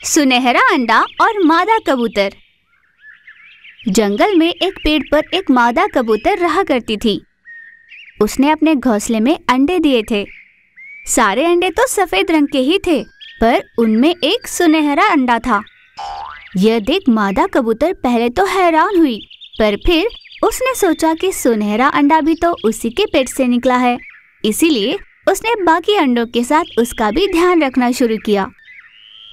सुनहरा अंडा और मादा कबूतर। जंगल में एक पेड़ पर एक मादा कबूतर रहा करती थी। उसने अपने घोंसले में अंडे दिए थे। सारे अंडे तो सफेद रंग के ही थे, पर उनमें एक सुनहरा अंडा था। यह देख मादा कबूतर पहले तो हैरान हुई, पर फिर उसने सोचा कि सुनहरा अंडा भी तो उसी के पेट से निकला है, इसीलिए उसने बाकी अंडों के साथ उसका भी ध्यान रखना शुरू किया।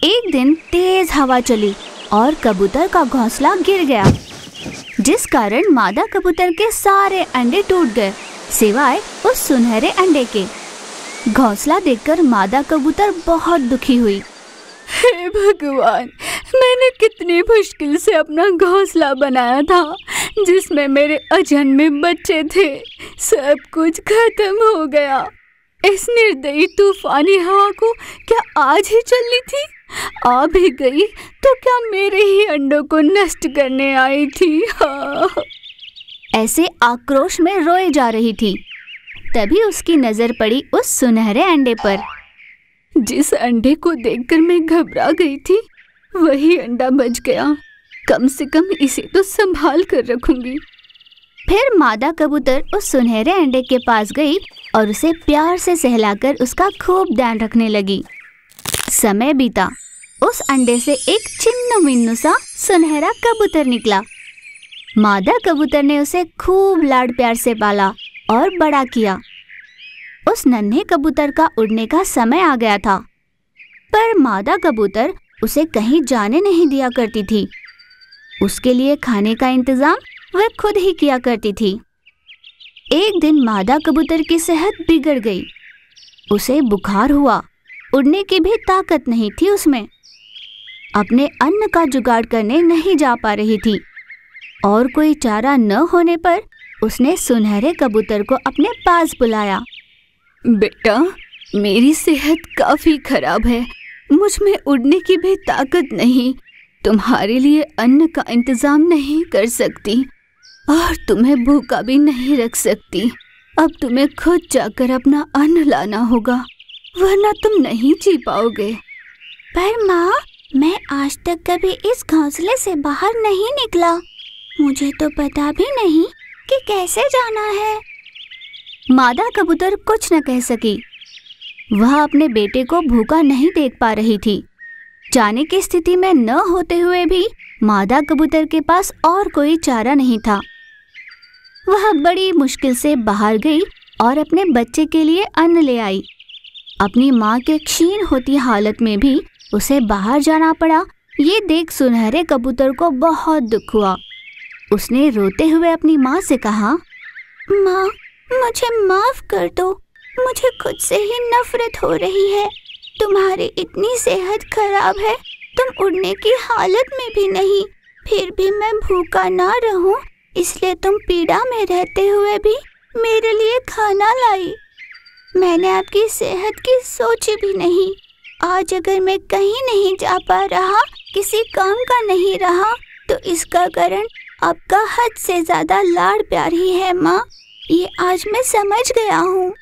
एक दिन तेज हवा चली और कबूतर का घोंसला गिर गया, जिस कारण मादा कबूतर के सारे अंडे टूट गए, सिवाय उस सुनहरे अंडे के। घोंसला देखकर मादा कबूतर बहुत दुखी हुई। हे भगवान, मैंने कितनी मुश्किल से अपना घोंसला बनाया था, जिसमें मेरे अजन्मे बच्चे थे। सब कुछ खत्म हो गया। इस निर्दयी तूफानी हवा को क्या आज ही चलनी थी? आ भी गई तो क्या मेरे ही अंडों को नष्ट करने आई थी? हाँ। ऐसे आक्रोश में रोए जा रही थी। तभी उसकी नजर पड़ी उस सुनहरे अंडे पर। जिस अंडे को देखकर मैं घबरा गई थी, वही अंडा बच गया। कम से कम इसे तो संभाल कर रखूंगी। फिर मादा कबूतर उस सुनहरे अंडे के पास गई और उसे प्यार से सहलाकर उसका खूब ध्यान रखने लगी। समय बीता। उस अंडे से एक चिन्नु मिन्नु सा सुनहरा कबूतर निकला। मादा कबूतर ने उसे खूब लाड प्यार से पाला और बड़ा किया। उस नन्हे कबूतर का उड़ने का समय आ गया था, पर मादा कबूतर उसे कहीं जाने नहीं दिया करती थी। उसके लिए खाने का इंतजाम वह खुद ही किया करती थी। एक दिन मादा कबूतर की सेहत बिगड़ गई। उसे बुखार हुआ। उड़ने की भी ताकत नहीं थी उसमें। अपने अन्न का जुगाड़ करने नहीं जा पा रही थी और कोई चारा न होने पर उसने सुनहरे कबूतर को अपने पास बुलाया। बेटा, मेरी सेहत काफी खराब है। मुझ में उड़ने की भी ताकत नहीं। तुम्हारे लिए अन्न का इंतजाम नहीं कर सकती और तुम्हें भूखा भी नहीं रख सकती। अब तुम्हें खुद जाकर अपना अन्न लाना होगा, वरना तुम नहीं जी पाओगे। पर माँ, मैं आज तक कभी इस घोंसले से बाहर नहीं निकला। मुझे तो पता भी नहीं कि कैसे जाना है। मादा कबूतर कुछ न कह सकी। वह अपने बेटे को भूखा नहीं देख पा रही थी। जाने की स्थिति में न होते हुए भी मादा कबूतर के पास और कोई चारा नहीं था। वह बड़ी मुश्किल से बाहर गई और अपने बच्चे के लिए अन्न ले आई। अपनी माँ के क्षीण होती हालत में भी उसे बाहर जाना पड़ा। ये देख सुनहरे कबूतर को बहुत दुख हुआ। उसने रोते हुए अपनी माँ से कहा, माँ, मुझे माफ कर दो। मुझे खुद से ही नफरत हो रही है। तुम्हारी इतनी सेहत खराब है, तुम उड़ने की हालत में भी नहीं, फिर भी मैं भूखा ना रहूं, इसलिए तुम पीड़ा में रहते हुए भी मेरे लिए खाना लाई। मैंने आपकी सेहत की सोची भी नहीं। आज अगर मैं कहीं नहीं जा पा रहा, किसी काम का नहीं रहा, तो इसका कारण आपका हद से ज्यादा लाड प्यार ही है माँ। ये आज मैं समझ गया हूँ।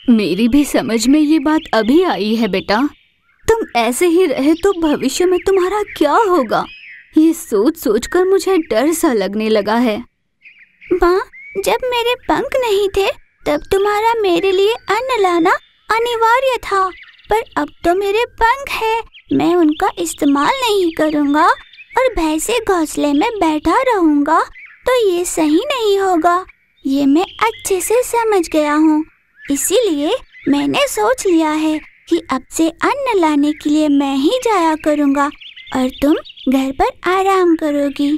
मेरी भी समझ में ये बात अभी आई है बेटा। तुम ऐसे ही रहे तो भविष्य में तुम्हारा क्या होगा, ये सोच सोच कर मुझे डर सा लगने लगा है। माँ, जब मेरे पंख नहीं थे तब तुम्हारा मेरे लिए अन्न लाना अनिवार्य था, पर अब तो मेरे पंख है, मैं उनका इस्तेमाल नहीं करूँगा और भैंसे घोंसले में बैठा रहूँगा तो ये सही नहीं होगा। ये मैं अच्छे से समझ गया हूँ। इसीलिए मैंने सोच लिया है कि अब से अन्न लाने के लिए मैं ही जाया करूँगा और तुम घर पर आराम करोगी।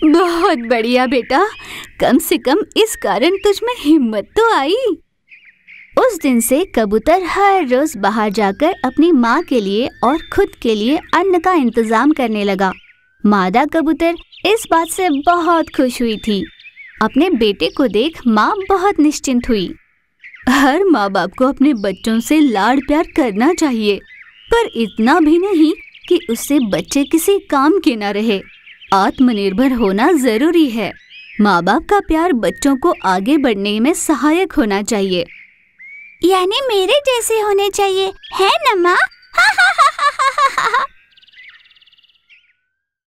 बहुत बढ़िया बेटा, कम से कम इस कारण तुझ में हिम्मत तो आई। उस दिन से कबूतर हर रोज बाहर जाकर अपनी माँ के लिए और खुद के लिए अन्न का इंतजाम करने लगा। मादा कबूतर इस बात से बहुत खुश हुई थी। अपने बेटे को देख माँ बहुत निश्चिंत हुई। हर माँ बाप को अपने बच्चों से लाड प्यार करना चाहिए, पर इतना भी नहीं कि उससे बच्चे किसी काम के न रहे। आत्मनिर्भर होना जरूरी है। माँ बाप का प्यार बच्चों को आगे बढ़ने में सहायक होना चाहिए। यानी मेरे जैसे होने चाहिए, है ना माँ?